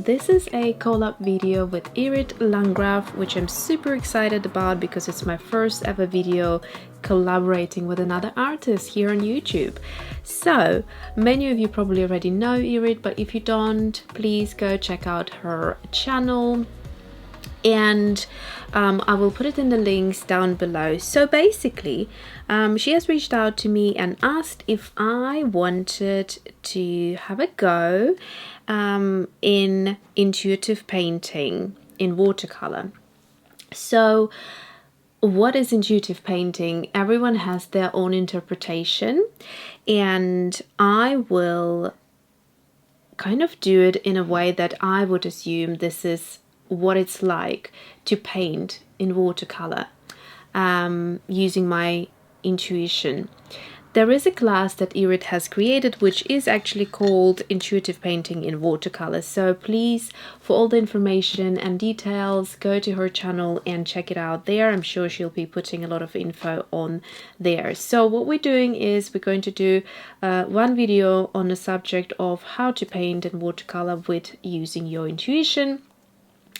this is a collab video with Irit Landgraf, which I'm super excited about because it's my first ever video collaborating with another artist here on YouTube. So many of you probably already know Irit, but if you don't, please go check out her channel, and I will put it in the links down below. So basically, she has reached out to me and asked if I wanted to have a go in intuitive painting in watercolor. So what is intuitive painting? Everyone has their own interpretation, and I will kind of do it in a way that I would assume this is what it's like to paint in watercolor, using my intuition. There is a class that Irit has created which is actually called Intuitive Painting in Watercolor. So please, for all the information and details, go to her channel and check it out there. I'm sure she'll be putting a lot of info on there. So what we're doing is we're going to do one video on the subject of how to paint in watercolor with using your intuition.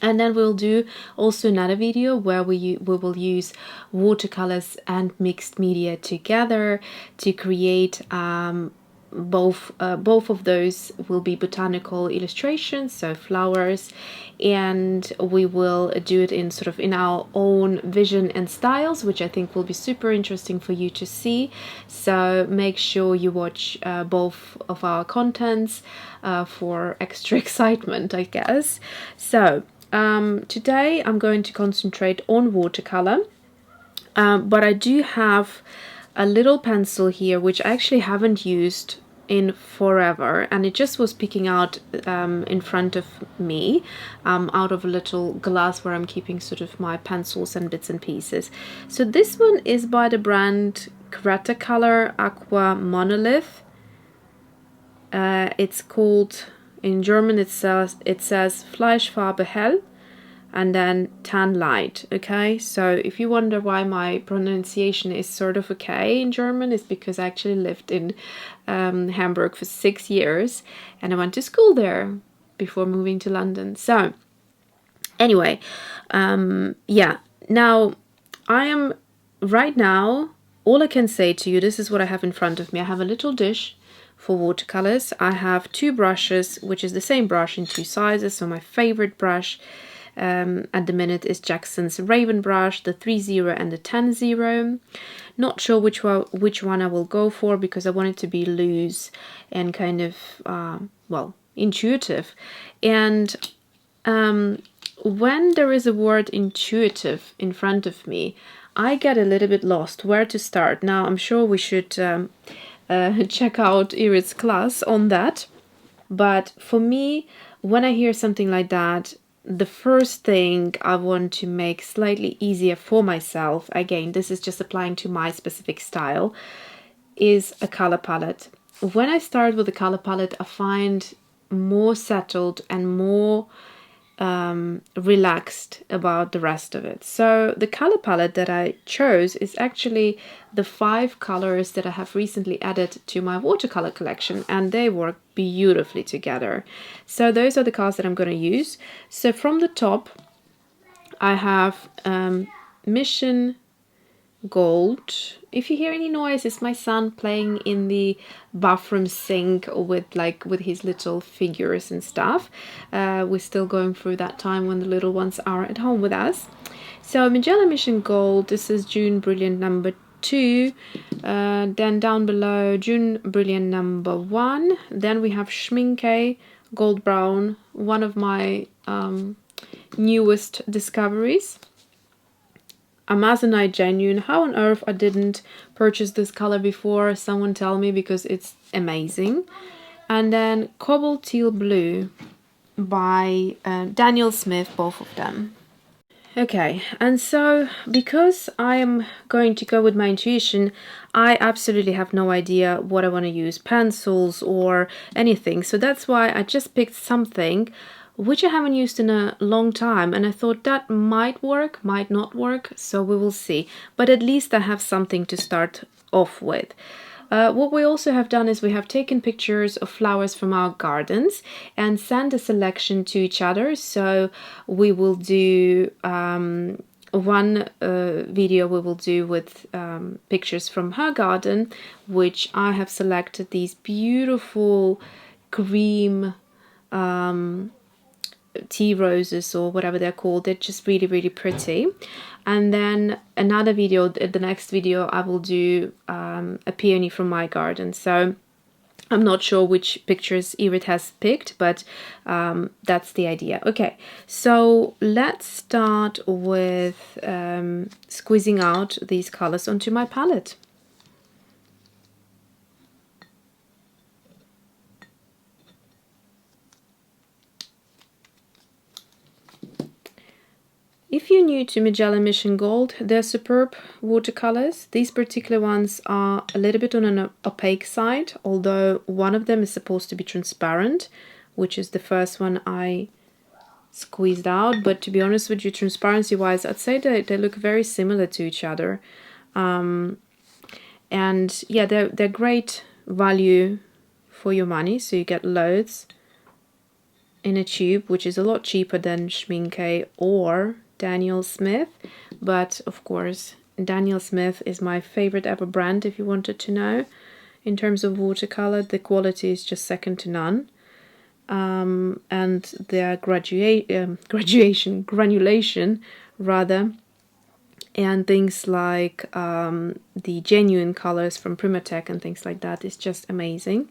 And then we'll do also another video where we will use watercolors and mixed media together to create both of those will be botanical illustrations, so flowers, and we will do it in sort of in our own vision and styles, which I think will be super interesting for you to see. So make sure you watch both of our contents for extra excitement, I guess. So today I'm going to concentrate on watercolor, but I do have a little pencil here which I actually haven't used in forever, and it just was picking out in front of me out of a little glass where I'm keeping sort of my pencils and bits and pieces. So this one is by the brand Cretacolor Aqua Monolith. It's called, in German it says Fleischfarbe hell and then tan light. Okay, so if you wonder why my pronunciation is sort of okay in German, it's because I actually lived in Hamburg for 6 years and I went to school there before moving to London. So anyway, yeah, now I am right now, all I can say to you, this is what I have in front of me. I have a little dish for watercolors. I have 2 brushes, which is the same brush in 2 sizes. So my favorite brush at the minute is Jackson's Raven brush, the 3.0 and the 10.0. Not sure which one I will go for because I want it to be loose and kind of well, intuitive. And when there is a word intuitive in front of me, I get a little bit lost where to start. Now I'm sure we should check out Irit's class on that, but for me, when I hear something like that, the first thing I want to make slightly easier for myself, again this is just applying to my specific style, is a color palette. When I start with a color palette, I find more settled and more relaxed about the rest of it. So the color palette that I chose is actually the 5 colors that I have recently added to my watercolor collection, and they work beautifully together. So those are the colors that I'm going to use. So from the top I have Mission Gold. If you hear any noise, it's my son playing in the bathroom sink with his little figures and stuff. We're still going through that time when the little ones are at home with us. So Mijello Mission Gold, this is Jaune Brilliant number 2. Then down below Jaune Brilliant number 1. Then we have Schmincke Gold Brown, one of my newest discoveries. Amazonite Genuine. How on earth I didn't purchase this color before, someone tell me, because it's amazing. And then Cobalt Teal Blue by Daniel Smith, both of them. Okay, and so because I am going to go with my intuition, I absolutely have no idea what I want to use, pencils or anything. So that's why I just picked something which I haven't used in a long time, and I thought that might work, might not work, so we will see. But at least I have something to start off with. What we also have done is we have taken pictures of flowers from our gardens and sent a selection to each other. So we will do one video we will do with pictures from her garden, which I have selected these beautiful cream tea roses or whatever they're called. They're just really, really pretty. And then another video, the next video, I will do a peony from my garden. So I'm not sure which pictures Irit has picked, but that's the idea. Okay, so let's start with squeezing out these colors onto my palette. If you're new to Mijello Mission Gold, they're superb watercolors. These particular ones are a little bit on an opaque side, although one of them is supposed to be transparent, which is the first one I squeezed out. But to be honest with you, transparency-wise, I'd say they look very similar to each other. And yeah, they're great value for your money, so you get loads in a tube, which is a lot cheaper than Schmincke or Daniel Smith. But of course, Daniel Smith is my favorite ever brand, if you wanted to know. In terms of watercolor, the quality is just second to none. And their granulation rather, and things like the genuine colors from Primatech and things like that is just amazing.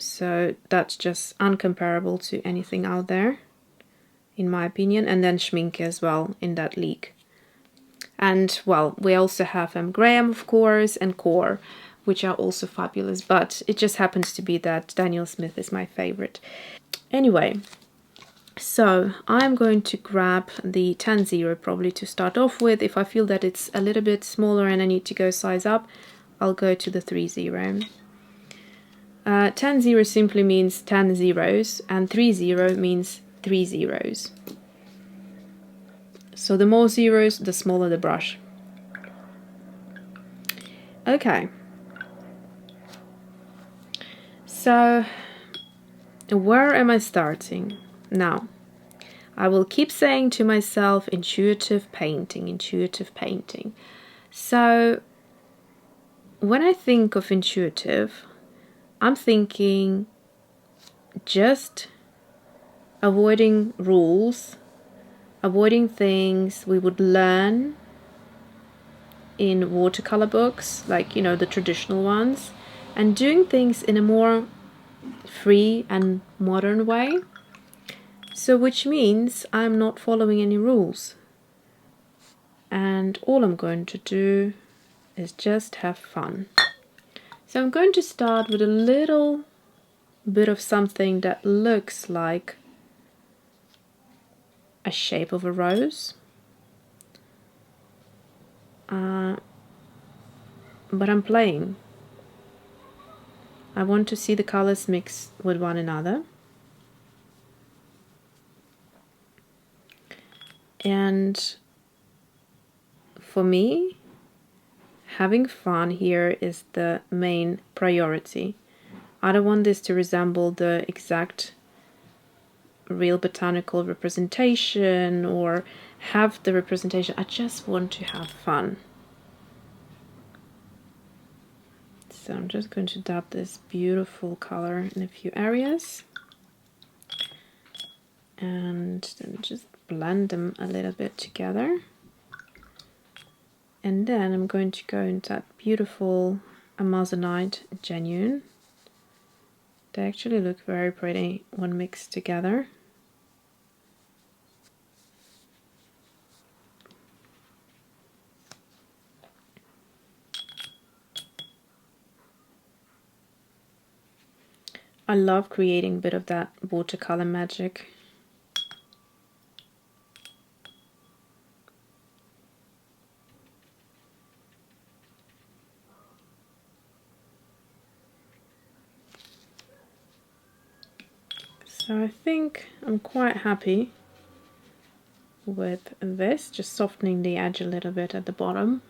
So that's just uncomparable to anything out there, in my opinion. And then Schmincke as well in that league. And well, we also have Graham, of course, and Core, which are also fabulous, but it just happens to be that Daniel Smith is my favorite. Anyway, so I'm going to grab the 10-0 probably to start off with. If I feel that it's a little bit smaller and I need to go size up, I'll go to the 3-0. 10-0 simply means 10 zeros, and 3-0 means 3 zeros. So the more zeros, the smaller the brush. Okay. So where am I starting? Now, I will keep saying to myself, intuitive painting, intuitive painting. So when I think of intuitive, I'm thinking just avoiding rules, avoiding things we would learn in watercolor books, like, you know, the traditional ones, and doing things in a more free and modern way. So which means I'm not following any rules, and all I'm going to do is just have fun. So I'm going to start with a little bit of something that looks like a shape of a rose, but I'm playing. I want to see the colors mix with one another. And for me, having fun here is the main priority. I don't want this to resemble the exact real botanical representation or have the representation. I just want to have fun. So I'm just going to dab this beautiful color in a few areas and then just blend them a little bit together. And then I'm going to go into that beautiful Amazonite Jaune. They actually look very pretty when mixed together. I love creating a bit of that watercolor magic. So I think I'm quite happy with this, just softening the edge a little bit at the bottom.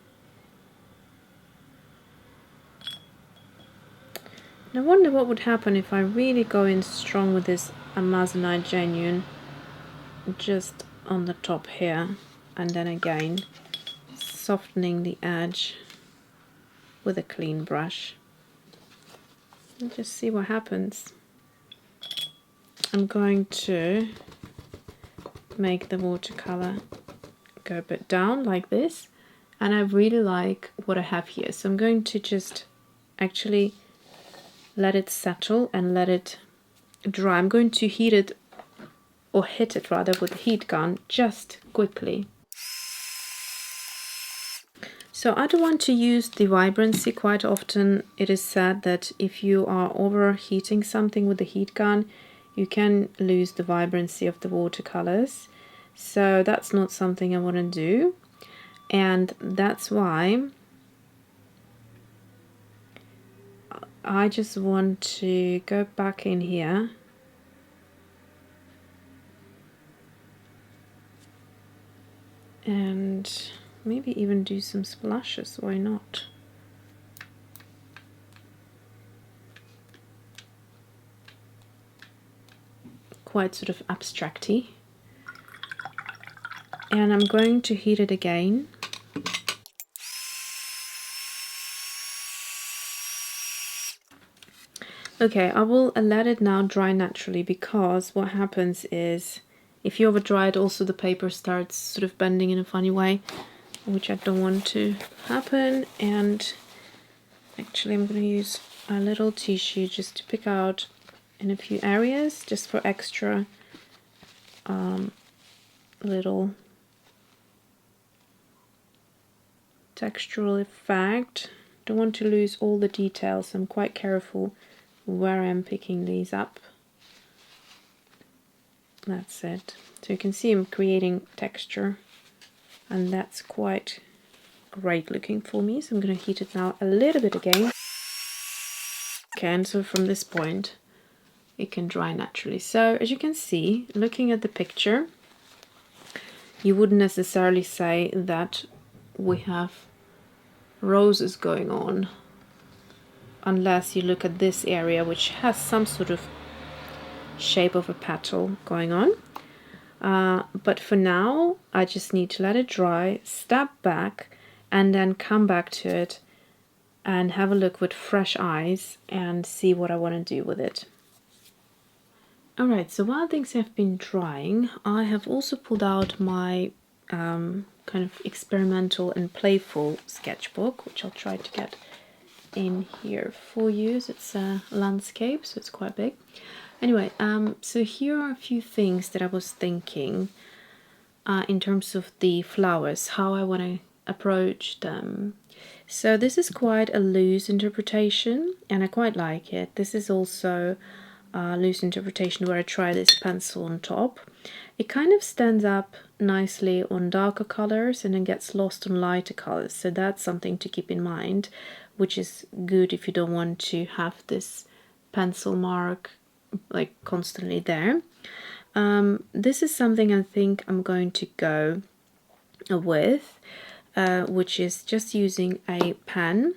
I wonder what would happen if I really go in strong with this Amazonite genuine just on the top here, and then again softening the edge with a clean brush. And just see what happens. I'm going to make the watercolor go a bit down like this, and I really like what I have here, so I'm going to just actually let it settle and let it dry. I'm going to heat it, or hit it rather, with the heat gun just quickly. So I don't want to use the vibrancy. Quite often it is said that if you are overheating something with the heat gun, you can lose the vibrancy of the watercolors. So that's not something I want to do, and that's why I just want to go back in here and maybe even do some splashes, why not? Quite sort of abstracty. And I'm going to heat it again. Okay, I will let it now dry naturally, because what happens is if you over dry it, also the paper starts sort of bending in a funny way, which I don't want to happen. And actually I'm going to use a little tissue just to pick out in a few areas, just for extra little textural effect. Don't want to lose all the details. I'm quite careful where I'm picking these up. That's it. So you can see I'm creating texture, and that's quite great looking for me. So I'm going to heat it now a little bit again. Okay, and so from this point it can dry naturally. So as you can see, looking at the picture, you wouldn't necessarily say that we have roses going on unless you look at this area, which has some sort of shape of a petal going on. But for now, I just need to let it dry, step back, and then come back to it and have a look with fresh eyes and see what I want to do with it. Alright, so while things have been drying, I have also pulled out my kind of experimental and playful sketchbook, which I'll try to get in here for you. So it's a landscape, so it's quite big. Anyway, so here are a few things that I was thinking in terms of the flowers, how I want to approach them. So this is quite a loose interpretation, and I quite like it. This is also a loose interpretation where I try this pencil on top. It kind of stands up nicely on darker colors and then gets lost on lighter colors, so that's something to keep in mind, which is good if you don't want to have this pencil mark like constantly there. This is something I think I'm going to go with, which is just using a pen.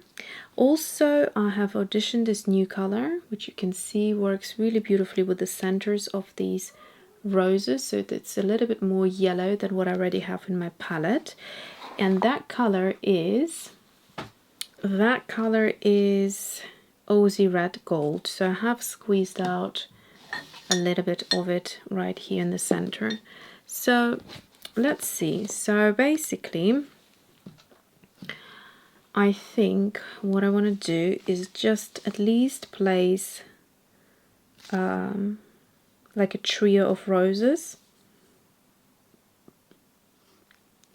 Also, I have auditioned this new color, which you can see works really beautifully with the centers of these roses, so it's a little bit more yellow than what I already have in my palette. And that color is Aussie Red Gold. So I have squeezed out a little bit of it right here in the center. So let's see. So basically, I think what I want to do is just at least place like a trio of roses.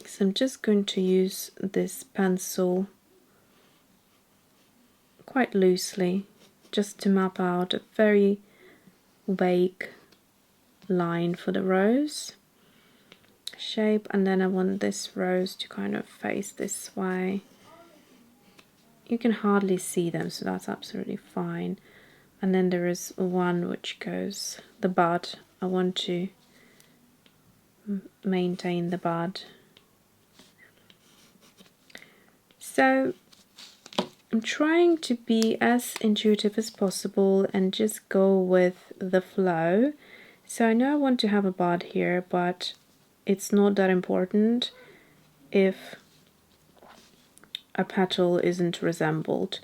So I'm just going to use this pencil quite loosely just to map out a very vague line for the rose shape, and then I want this rose to kind of face this way. You can hardly see them, so that's absolutely fine. And then there is one which goes, the bud, I want to maintain the bud. So I'm trying to be as intuitive as possible and just go with the flow. So I know I want to have a bud here, but it's not that important if a petal isn't resembled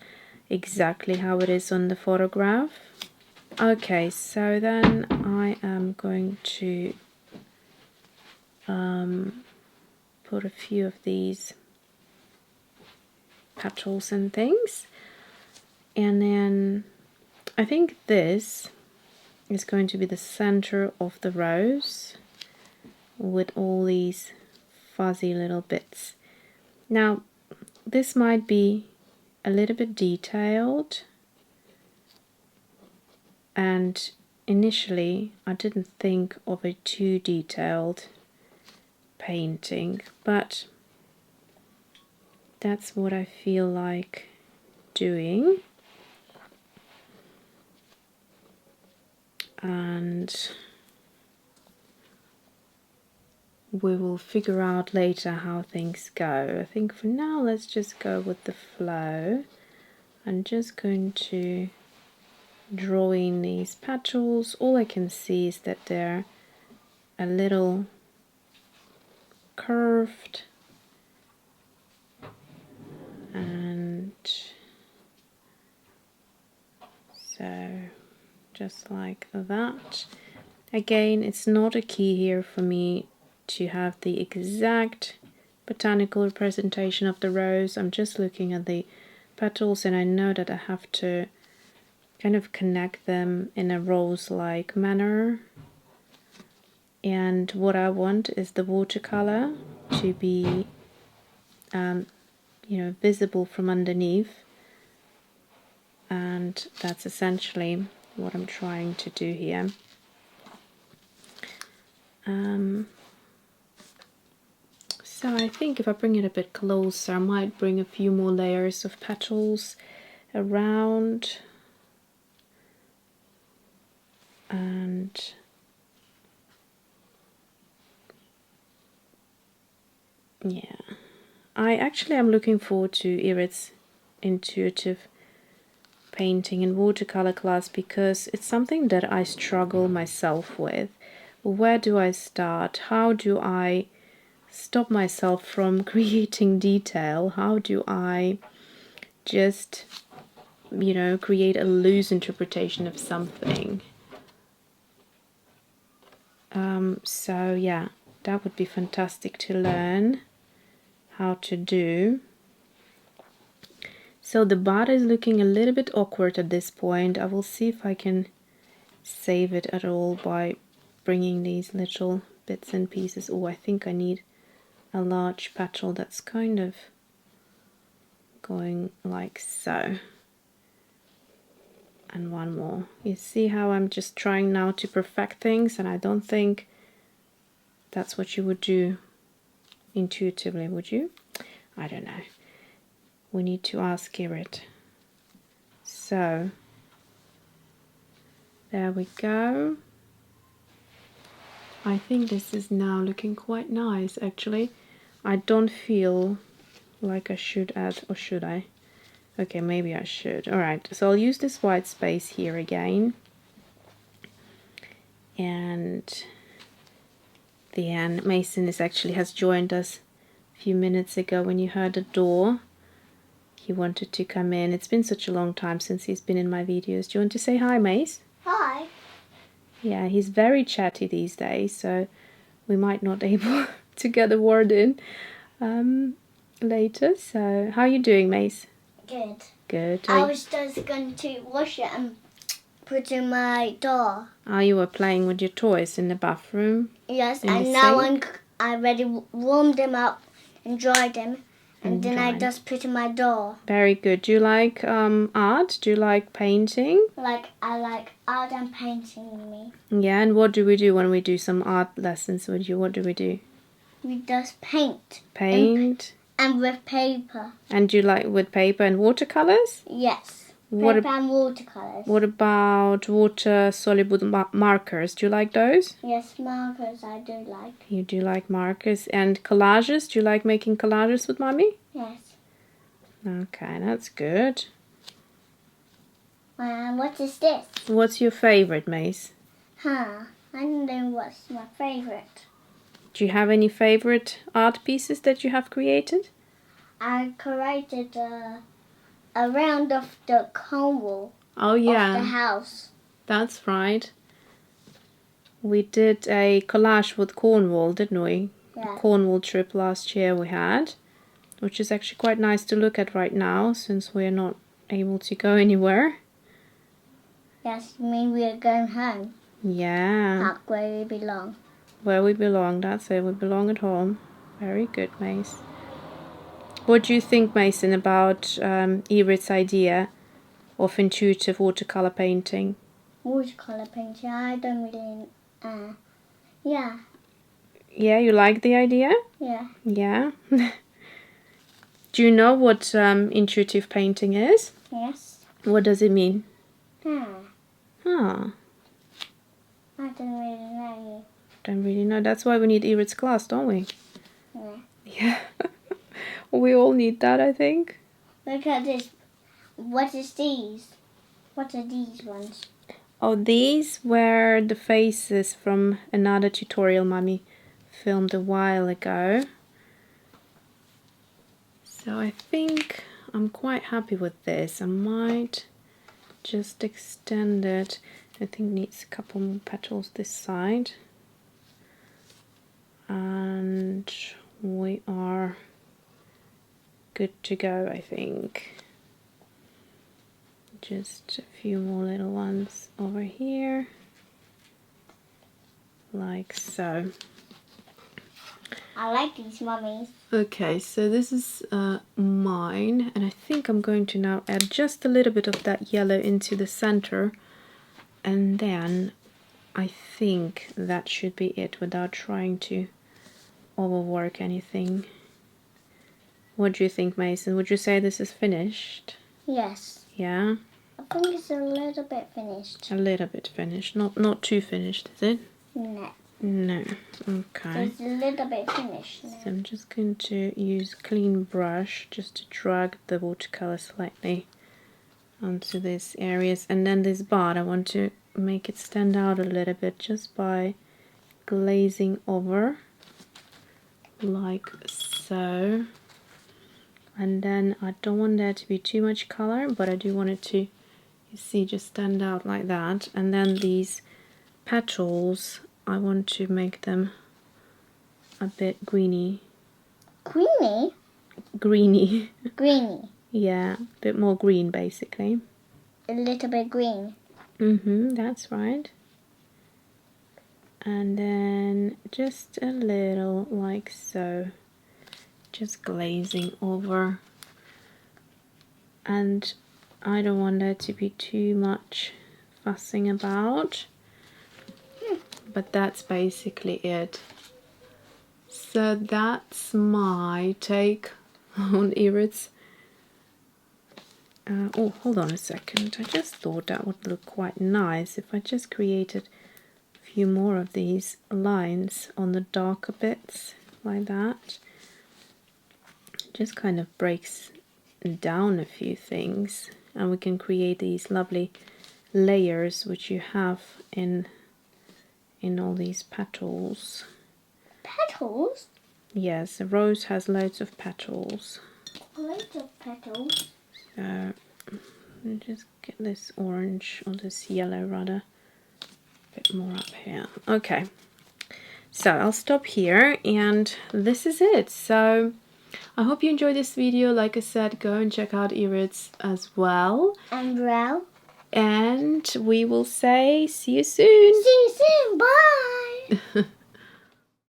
exactly how it is on the photograph. Okay, so then I am going to put a few of these petals and things, and then I think this is going to be the center of the rose with all these fuzzy little bits. Now this might be a little bit detailed, and initially I didn't think of a too detailed painting, but that's what I feel like doing. And we will figure out later how things go. I think for now let's just go with the flow. I'm just going to draw in these petals. All I can see is that they're a little curved, and so just like that. Again, it's not a key here for me to have the exact botanical representation of the rose. I'm just looking at the petals, and I know that I have to kind of connect them in a rose-like manner. And what I want is the watercolor to be you know, visible from underneath, and that's essentially what I'm trying to do here. So I think if I bring it a bit closer, I might bring a few more layers of petals around, and yeah, I actually am looking forward to Irit's intuitive painting and watercolor class, because it's something that I struggle myself with. Where do I start? How do I stop myself from creating detail? How do I just, you know, create a loose interpretation of something? So yeah, that would be fantastic to learn how to do. So the bud is looking a little bit awkward at this point. I will see if I can save it at all by bringing these little bits and pieces. Oh, I think I need a large petal that's kind of going like so. And one more. You see how I'm just trying now to perfect things, and I don't think that's what you would do intuitively, would you? I don't know. We need to ask Irit. So there we go. I think this is now looking quite nice, actually. I don't feel like I should add, or should I? Okay, maybe I should. Alright, so I'll use this white space here again. And Mason has joined us a few minutes ago when you heard the door. He wanted to come in. It's been such a long time since he's been in my videos. Do you want to say hi, Mace? Hi. Yeah, he's very chatty these days, so we might not able to get a word in later. So, how are you doing, Mace? Good. Good. I was just going to wash it and put in my door. Oh, you were playing with your toys in the bathroom? Yes, and now I already warmed them up and dried them, and then I just put in my door. Very good. Do you like art? Do you like painting? I like art and painting me. Yeah, and what do we do when we do some art lessons with you? What do we do? We just paint. Paint? And with paper. And do you like with paper and watercolors? Yes. Paper and watercolors. What about water-soluble markers? Do you like those? Yes, markers I do like. You do like markers. And collages? Do you like making collages with Mommy? Yes. Okay, that's good. What is this? What's your favorite, Mace? I don't know what's my favorite. Do you have any favorite art pieces that you have created? I created a round of the Cornwall Oh yeah, of the house. that's right. We did a collage with Cornwall, didn't we? Yeah. A Cornwall trip last year we had, which is actually quite nice to look at right now since we're not able to go anywhere. Yes, you mean we're going home? Yeah. Back where we belong. Where we belong, that's it. We belong at home. Very good, Mace. What do you think, Mason, about Irit's idea of intuitive watercolor painting? Watercolor painting, I don't really... yeah. Yeah, you like the idea? Yeah. Yeah. Do you know what intuitive painting is? Yes. What does it mean? I don't really know. Don't really know. That's why we need Irit's class, don't we? Yeah. Yeah. We all need that, I think. Look at this. What is these? What are these ones? Oh, these were the faces from another tutorial Mummy filmed a while ago. So I think I'm quite happy with this. I might just extend it. I think it needs a couple more petals this side. And we are good to go, I think. Just a few more little ones over here. Like so. I like these mummies. Okay, so this is mine, and I think I'm going to now add just a little bit of that yellow into the center, and then I think that should be it without trying to overwork anything. What do you think, Mason? Would you say this is finished? Yes. Yeah? I think it's a little bit finished. A little bit finished. Not too finished, is it? No. No. Okay. It's a little bit finished now. So I'm just going to use a clean brush just to drag the watercolor slightly onto these areas. And then this bar, I want to make it stand out a little bit just by glazing over like so. And then I don't want there to be too much color, but I do want it to, you see, just stand out like that. And then these petals, I want to make them a bit greeny. Greeny? Greeny. Greeny. Yeah, a bit more green basically. A little bit green. That's right. And then just a little like so. Just glazing over. And I don't want there to be too much fussing about. But that's basically it. So that's my take on Irit's. Oh, hold on a second. I just thought that would look quite nice if I just created a few more of these lines on the darker bits like that. It just kind of breaks down a few things, and we can create these lovely layers which you have in all these petals. Petals? Yes, a rose has loads of petals. Loads of petals. So I'll just get this orange, or this yellow rather, a bit more up here. Okay, so I'll stop here, and this is it. So I hope you enjoyed this video. Like I said, go and check out Irit's as well. And Rel. And we will say see you soon. See you soon. Bye.